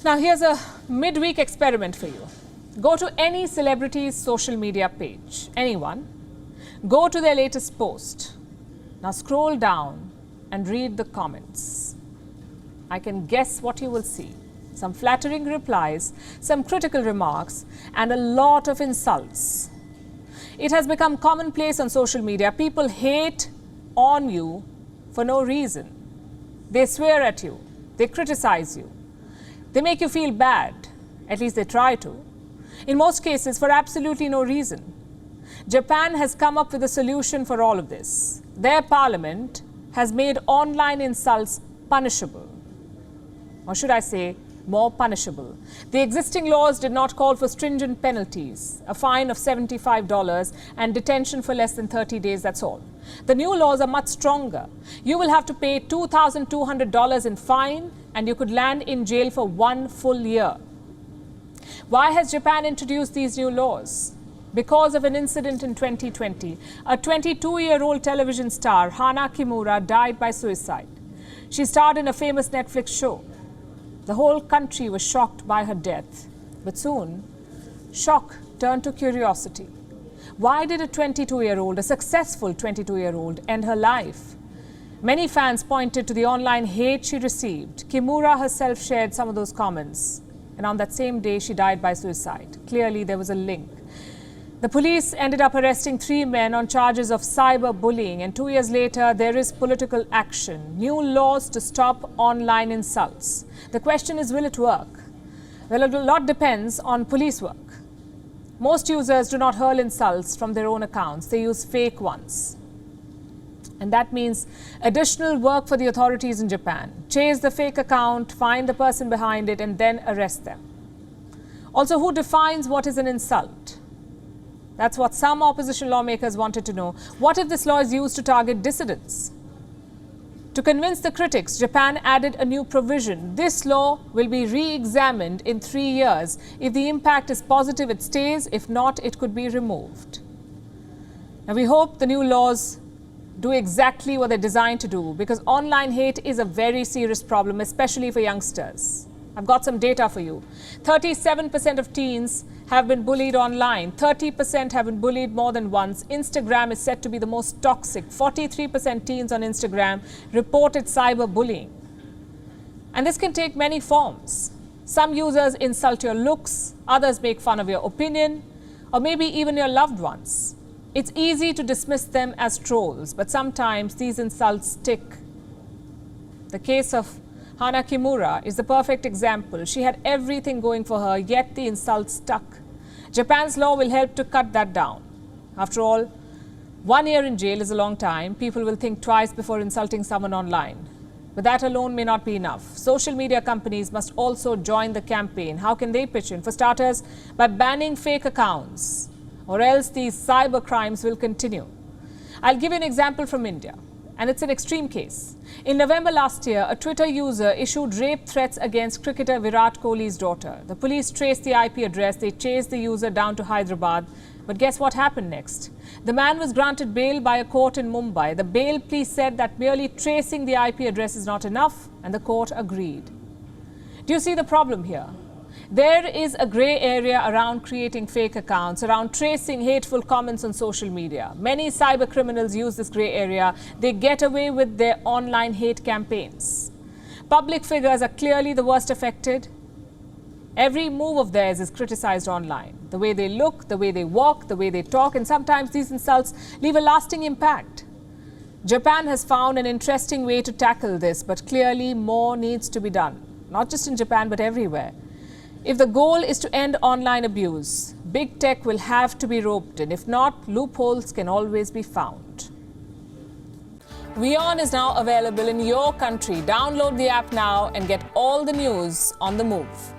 Now, here's a midweek experiment for you. Go to any celebrity's social media page, anyone. Go to their latest post. Now scroll down and read the comments. I can guess what you will see. Some flattering replies, some critical remarks, and a lot of insults. It has become commonplace on social media. People hate on you for no reason. They swear at you. They criticize you. They make you feel bad. At least they try to. In most cases, for absolutely no reason. Japan has come up with a solution for all of this. Their parliament has made online insults punishable. Or should I say, more punishable. The existing laws did not call for stringent penalties, a fine of $75 and detention for less than 30 days, that's all. The new laws are much stronger. You will have to pay $2,200 in fine and you could land in jail for 1 full year. Why has Japan introduced these new laws? Because of an incident in 2020. A 22-year-old television star, Hana Kimura, died by suicide. She starred in a famous Netflix show. The whole country was shocked by her death. But soon, shock turned to curiosity. Why did a 22-year-old, a successful 22-year-old, end her life? Many fans pointed to the online hate she received. Kimura herself shared some of those comments. And on that same day, she died by suicide. Clearly, there was a link. The police ended up arresting 3 men on charges of cyberbullying, and 2 years later, there is political action. New laws to stop online insults. The question is, will it work? Well, a lot depends on police work. Most users do not hurl insults from their own accounts. They use fake ones. And that means additional work for the authorities in Japan. Chase the fake account, find the person behind it, and then arrest them. Also, who defines what is an insult? That's what some opposition lawmakers wanted to know. What if this law is used to target dissidents? To convince the critics, Japan added a new provision. This law will be re-examined in 3 years. If the impact is positive, it stays. If not, it could be removed. Now, we hope the new laws do exactly what they're designed to do, because online hate is a very serious problem, especially for youngsters. I've got some data for you. 37% of teens have been bullied online. 30% have been bullied more than once. Instagram is said to be the most toxic. 43% teens on Instagram reported cyberbullying. And this can take many forms. Some users insult your looks, others make fun of your opinion, or maybe even your loved ones. It's easy to dismiss them as trolls, but sometimes these insults stick. The case of Hana Kimura is the perfect example. She had everything going for her, yet the insults stuck. Japan's law will help to cut that down. After all, 1 year in jail is a long time. People will think twice before insulting someone online. But that alone may not be enough. Social media companies must also join the campaign. How can they pitch in? For starters, by banning fake accounts, or else these cyber crimes will continue. I'll give you an example from India, and it's an extreme case. In November last year, a Twitter user issued rape threats against cricketer Virat Kohli's daughter. The police traced the IP address. They chased the user down to Hyderabad. But guess what happened next? The man was granted bail by a court in Mumbai. The bail plea said that merely tracing the IP address is not enough, and the court agreed. Do you see the problem here? There is a grey area around creating fake accounts, around tracing hateful comments on social media. Many cyber criminals use this grey area. They get away with their online hate campaigns. Public figures are clearly the worst affected. Every move of theirs is criticized online. The way they look, the way they walk, the way they talk, and sometimes these insults leave a lasting impact. Japan has found an interesting way to tackle this, but clearly more needs to be done. Not just in Japan, but everywhere. If the goal is to end online abuse, big tech will have to be roped in. If not, loopholes can always be found. WION is now available in your country. Download the app now and get all the news on the move.